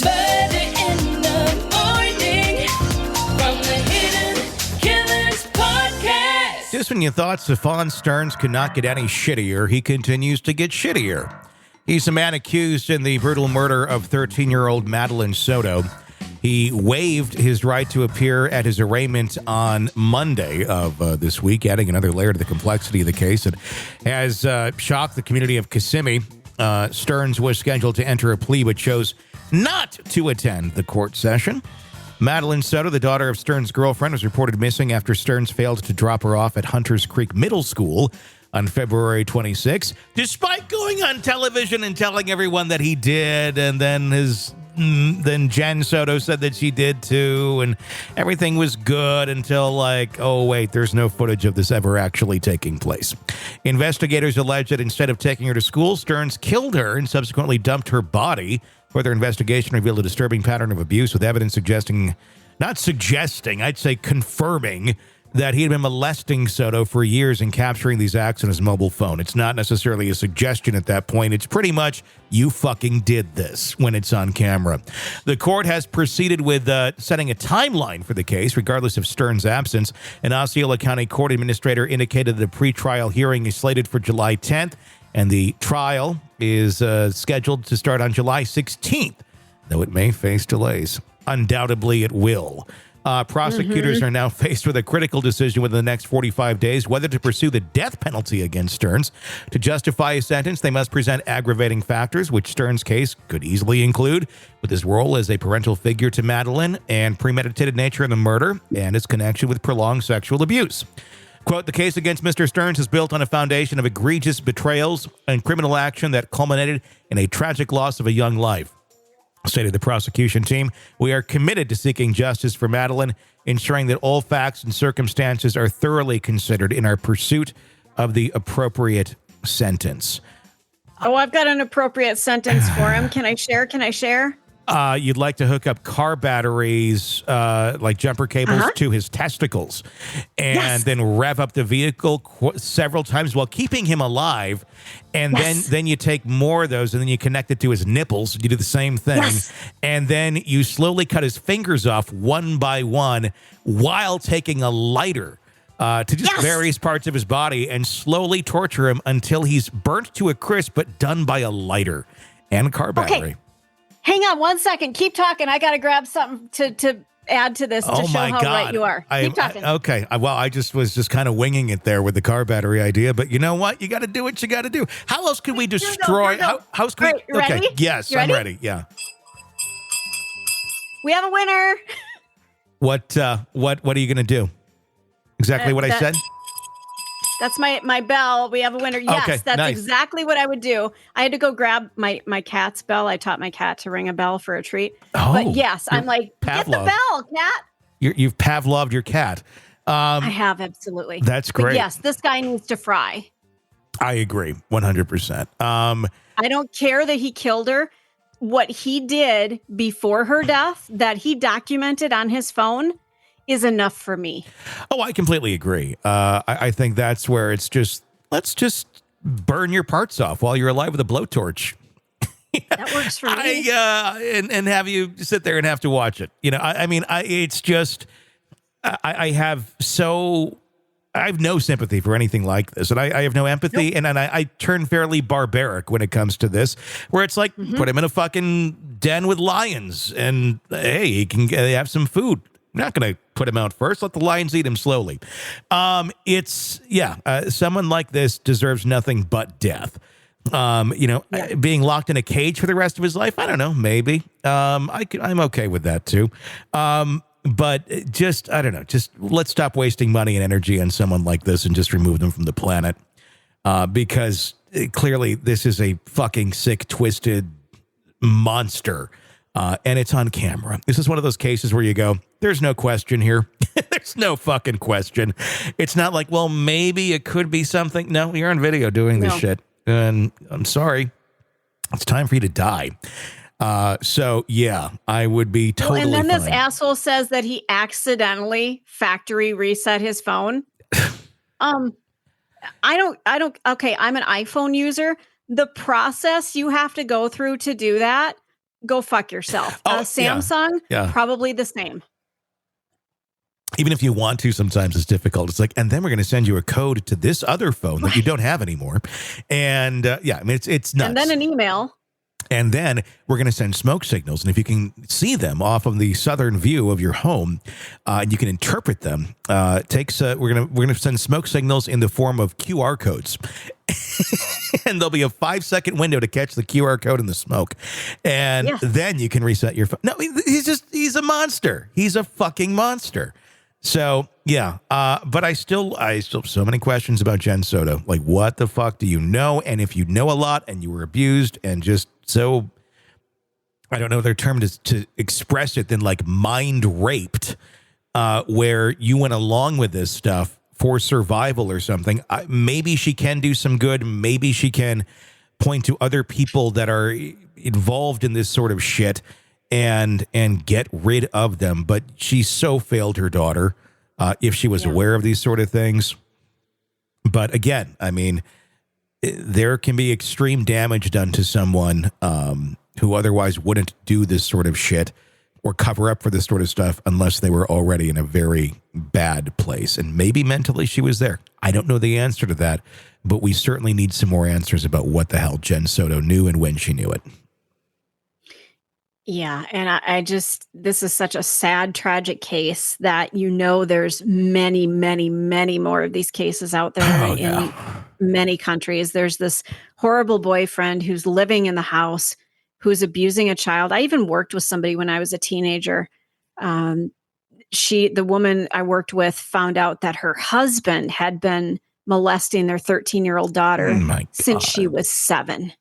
Murder in the morning from the Hidden Killers podcast. Just when you thought Stephan Sterns could not get any shittier, he continues to get shittier. He's the man accused in the brutal murder of 13-year-old Madeline Soto. He waived his right to appear at his arraignment on Monday of this week, adding another layer to the complexity of the case. It has shocked the community of Kissimmee. Sterns was scheduled to enter a plea but chose not to attend the court session. Madeline Soto, the daughter of Sterns' girlfriend, was reported missing after Sterns failed to drop her off at Hunters Creek Middle School on February 26, despite going on television and telling everyone that he did, and then Jen Soto said that she did too, and everything was good until oh wait, there's no footage of this ever actually taking place. Investigators allege that instead of taking her to school, Sterns killed her and subsequently dumped her body. Further investigation revealed a disturbing pattern of abuse with evidence I'd say confirming that he had been molesting Soto for years and capturing these acts on his mobile phone. It's not necessarily a suggestion at that point. It's pretty much, you fucking did this when it's on camera. The court has proceeded with setting a timeline for the case, regardless of Sterns' absence. An Osceola County court administrator indicated that a pretrial hearing is slated for July 10th, and the trial is scheduled to start on July 16th, though it may face delays. Undoubtedly, it will. Prosecutors are now faced with a critical decision within the next 45 days whether to pursue the death penalty against Sterns. To justify a sentence, they must present aggravating factors, which Sterns' case could easily include, with his role as a parental figure to Madeline and premeditated nature of the murder and its connection with prolonged sexual abuse. Quote, the case against Mr. Sterns is built on a foundation of egregious betrayals and criminal action that culminated in a tragic loss of a young life. Stated the prosecution team, we are committed to seeking justice for Madeline, ensuring that all facts and circumstances are thoroughly considered in our pursuit of the appropriate sentence. Oh, I've got an appropriate sentence for him. Can I share? You'd like to hook up car batteries, like jumper cables, to his testicles, and then rev up the vehicle several times while keeping him alive. And then you take more of those and then you connect it to his nipples. You do the same thing. And then you slowly cut his fingers off one by one while taking a lighter to just various parts of his body and slowly torture him until he's burnt to a crisp, but done by a lighter and a car battery. Okay. Hang on 1 second. Keep talking. I got to grab something to add to this to show how right you are. Keep talking. Okay. Well, I was just kind of winging it there with the car battery idea, but you know what? You got to do what you got to do. How else could we destroy? How else could we? Okay. Ready? Yes, I'm ready. Yeah. We have a winner. What are you going to do? Exactly what I said? That's my bell. We have a winner. Yes, okay, that's nice. Exactly what I would do. I had to go grab my cat's bell. I taught my cat to ring a bell for a treat. Oh, but yes, I'm like, get the bell, cat. You've Pavloved your cat. I have, absolutely. That's great. But yes, this guy needs to fry. I agree, 100%. I don't care that he killed her. What he did before her death that he documented on his phone is enough for me. Oh, I completely agree. I think that's where it's just, let's just burn your parts off while you're alive with a blowtorch. That works for me. And have you sit there and have to watch it. It's just, I have no sympathy for anything like this. And I have no empathy. Nope. And I turn fairly barbaric when it comes to this, where it's like, put him in a fucking den with lions and hey, he can have some food. I'm not going to put him out first. Let the lions eat him slowly. Someone like this deserves nothing but death. Being locked in a cage for the rest of his life, I don't know, maybe. I'm okay with that too. But just, I don't know, just let's stop wasting money and energy on someone like this and just remove them from the planet. Because clearly this is a fucking sick, twisted monster. And it's on camera. This is one of those cases where you go, there's no question here. There's no fucking question. It's not like, well, maybe it could be something. No, you're on video doing this shit. And I'm sorry. It's time for you to die. So, yeah, I would be totally and then fine. This asshole says that he accidentally factory reset his phone. Okay, I'm an iPhone user. The process you have to go through to do that go fuck yourself. Oh, Samsung, yeah. probably the same. Even if you want to, sometimes it's difficult. It's like, and then we're going to send you a code to this other phone that you don't have anymore. And I mean, it's nuts. And then an email. And then we're going to send smoke signals. And if you can see them off of the southern view of your home, and you can interpret them, we're going to send smoke signals in the form of QR codes. And there'll be a 5-second window to catch the QR code in the smoke. And then you can reset your phone. No, he's a monster. He's a fucking monster. So, yeah, but I still have so many questions about Jen Soto. Like, what the fuck do you know? And if you know a lot and you were abused and just so, I don't know their term to express it, than like mind raped, where you went along with this stuff for survival or something, maybe she can do some good. Maybe she can point to other people that are involved in this sort of shit and get rid of them. But she so failed her daughter, if she was aware of these sort of things. But again, I mean, there can be extreme damage done to someone who otherwise wouldn't do this sort of shit or cover up for this sort of stuff unless they were already in a very bad place. And maybe mentally she was there. I don't know the answer to that, but we certainly need some more answers about what the hell Jen Soto knew and when she knew it. Yeah, and I just, this is such a sad, tragic case that, there's many, many, many more of these cases out there in many countries. There's this horrible boyfriend who's living in the house, who's abusing a child. I even worked with somebody when I was a teenager. The woman I worked with found out that her husband had been molesting their 13-year-old daughter since she was 7.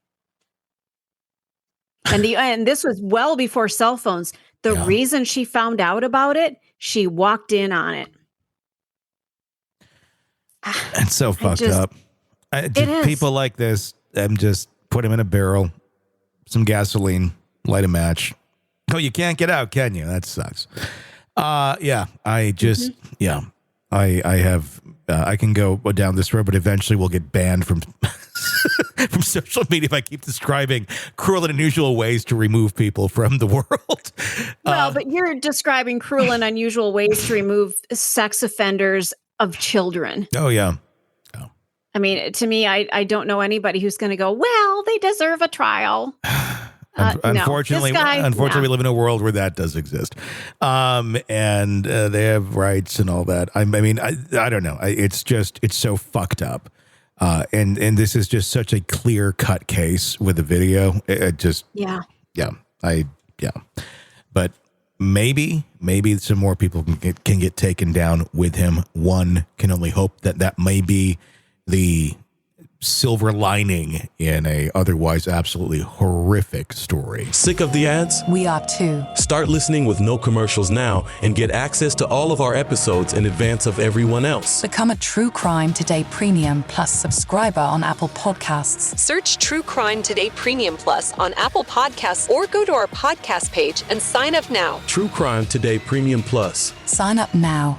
And this was well before cell phones. The reason she found out about it, she walked in on it. It's so fucked up. People like this, just put them in a barrel, some gasoline, light a match. Oh, you can't get out, can you? That sucks. I can go down this road, but eventually we'll get banned from from social media if I keep describing cruel and unusual ways to remove people from the world. Well, but you're describing cruel and unusual ways to remove sex offenders of children. Oh, yeah. I mean, to me, I don't know anybody who's going to go, well, they deserve a trial. Unfortunately, we live in a world where that does exist. And they have rights and all that. I don't know. It's so fucked up. And this is just such a clear cut case with the video. But maybe some more people can get taken down with him. One can only hope that may be the silver lining in a otherwise absolutely horrific story. Sick of the ads? We are too. Start listening with no commercials now and get access to all of our episodes in advance of everyone else. Become a True Crime Today Premium Plus subscriber on Apple Podcasts. Search True Crime Today Premium Plus on Apple Podcasts or go to our podcast page and sign up now. True Crime Today Premium Plus. Sign up now.